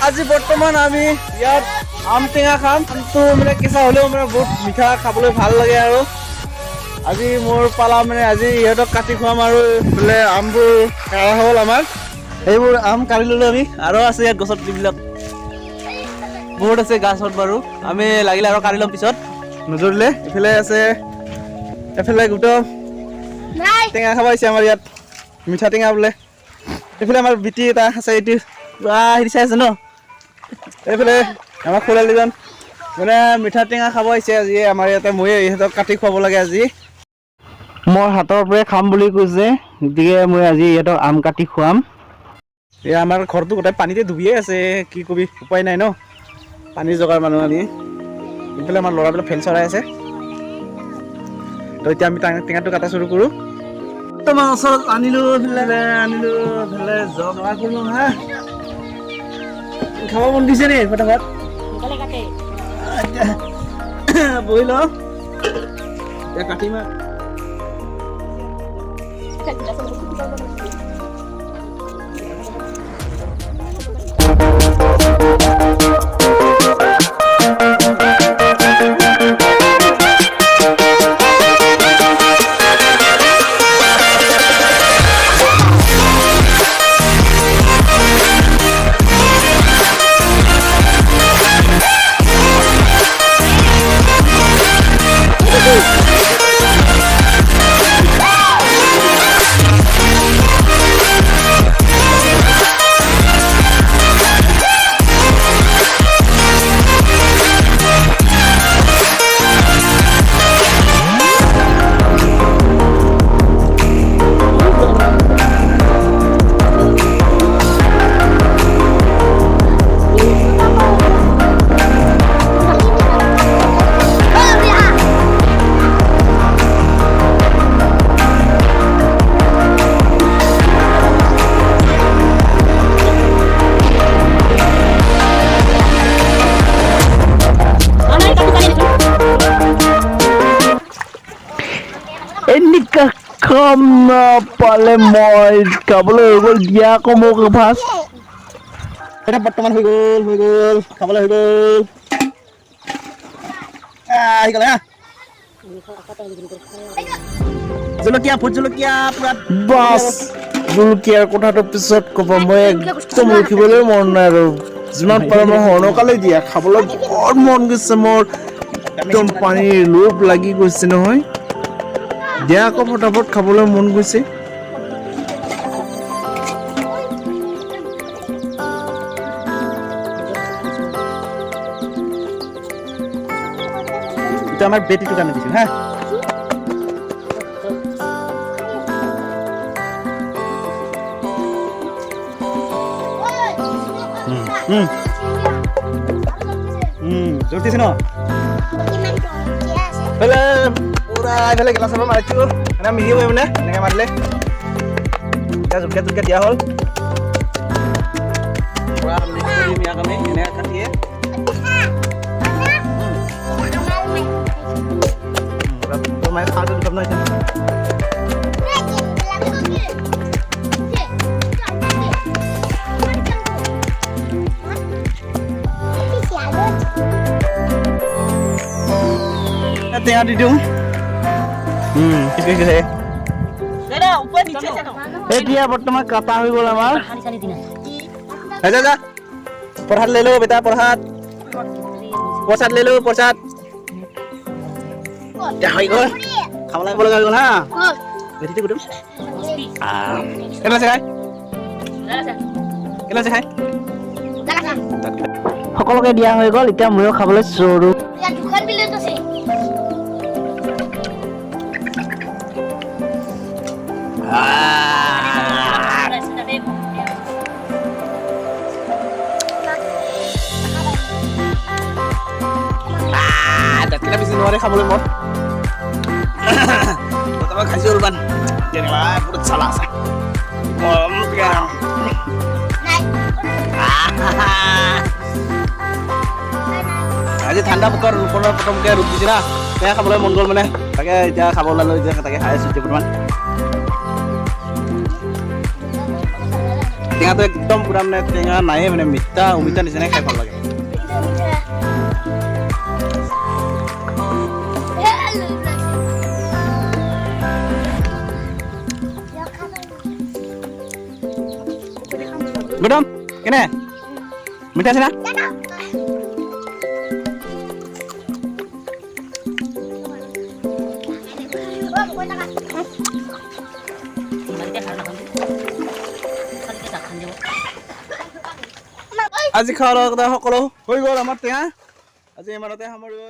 আজি বৰ্তমান আমি ইয়াত আম টেঙা খাম। আমটো মানে কেঁচা হ'লেও মানে বহুত মিঠা, খাবলৈ ভাল লাগে। আৰু আজি মোৰ পালা মানে আজি ইহঁতক কাটি খুৱাম। আৰু বোলে আমবোৰ কাঢ়া হ'ল আমাৰ, এইবোৰ আম কাঢ়ি ল'লোঁ আমি। আৰু আছে ইয়াত গছত যিবিলাক বহুত আছে গাছত বাৰু, আমি লাগিলে আৰু কাঢ়ি ল'ম পিছত নজৰিলে। এইফালে আছে, এফালে গোটেই টেঙা খাব আহিছে আমাৰ ইয়াত, মিঠা টেঙা বোলে। এইফালে আমাৰ বিটি এটা আছে, এইটো পুৰা হেৰি চাই আছে ন। এইফালে আমাৰ খুৰালীজন মানে মিঠা টেঙা খাব আহিছে আজি আমাৰ ইয়াতে। ময়ে ইহঁতক কাটি খুৱাব লাগে আজি। মই হাতৰ পৰাই খাম বুলি কৈছে, গতিকে মই আজি ইহঁতক আম কাটি খুৱাম। এই আমাৰ ঘৰটো গোটেই পানীতে ডুবিয়ে আছে, কি কবি উপায় নাই ন, পানী জগাৰ মানুহ আমি। এইফালে আমাৰ ল'ৰাবিলাক ফেন চৰাই আছে। তো এতিয়া আমি টেঙাটো কাটা চুৰু কৰোঁ। তোমাৰ ওচৰত আনিলোঁ, এইফালে জমা কৰিলোঁ হা। খাব মন দিছে নি ফটাফট বহি ল, এতিয়া কাটিম। এনেকা খাম নাপালে মই খাবলৈ হৈ গ'ল দিয়া আকৌ মোক ভাত। এটা বৰ্তমান হৈ গ'ল খাবলৈ হৈ গ'ল। আহি গ'ল হা, জলকীয়া ভোট জলকীয়া পুৰা বাছ। জলকীয়াৰ কথাটো পিছত ক'ব, মই একদম ৰখিবলৈ মন নাই। আৰু যিমান পাৰোঁ মই সৰণকালে দিয়া খাবলৈ বৰ মন গৈছে মোৰ, একদম পানীৰ লোভ লাগি গৈছে নহয়। দিয়া আকৌ ফটাফট খাবলৈ মন গৈছে। এতিয়া আমাৰ বেটিটোক আনি দিছোঁ হা। জোৰ দিছে ন, পুৰা এইফালে গেলা চাব মাৰিছোঁ। এনেকৈ মিহি হৈ মানে এনেকৈ মাৰিলে এতিয়া জলকীয়া জলকীয়া দিয়া হ'ল। পুৰা মিক্স কৰি মিয়াক আমি এনেকৈ কাটিয়ে মায়ে খাওঁতে দুটামান হৈছে। টেঙা দি দিওঁ। এতিয়া বৰ্তমান কাটা হৈ গ'ল আমাৰ। প্ৰসাদ লৈ লওঁ বেটা, প্ৰসাদ লৈ লওঁ প্ৰসাদ। এতিয়া হৈ গ'ল, খাব লাগিব লগা হৈ গ'ল হা। বেটিটো কুটুম কেনে আছে খাই, কেনে আছে খাই। সকলোকে দিয়া হৈ গ'ল, এতিয়া ময়ো খাবলৈ চৰু। দাঁতকেইটা বেছি নোৱাৰে খাবলৈ মন। বৰ্তমান খাইছোঁ অলপমান, কেনেকুৱা বহুত চালা আছে। আজি ঠাণ্ডা বতৰ, প্ৰথমকৈ ৰ'দ দিছে না, টেঙা খাবলৈ মন গ'ল মানে, তাকে এতিয়া খাব ওলালোঁ। এতিয়া তাকে খাই আছোঁ এতিয়া বৰ্তমান। টেঙাটো একদম পুৰা মানে টেঙা নাইয়ে মানে মিঠা অমিতা নিচিনাই খাই ভাল লাগে। গৌতম কেনে মিঠা আছে না? আজি খোৱা লোৱা সকলো হৈ গ'ল আমাৰ টেঙা। আজি ইমানতে সামৰিব।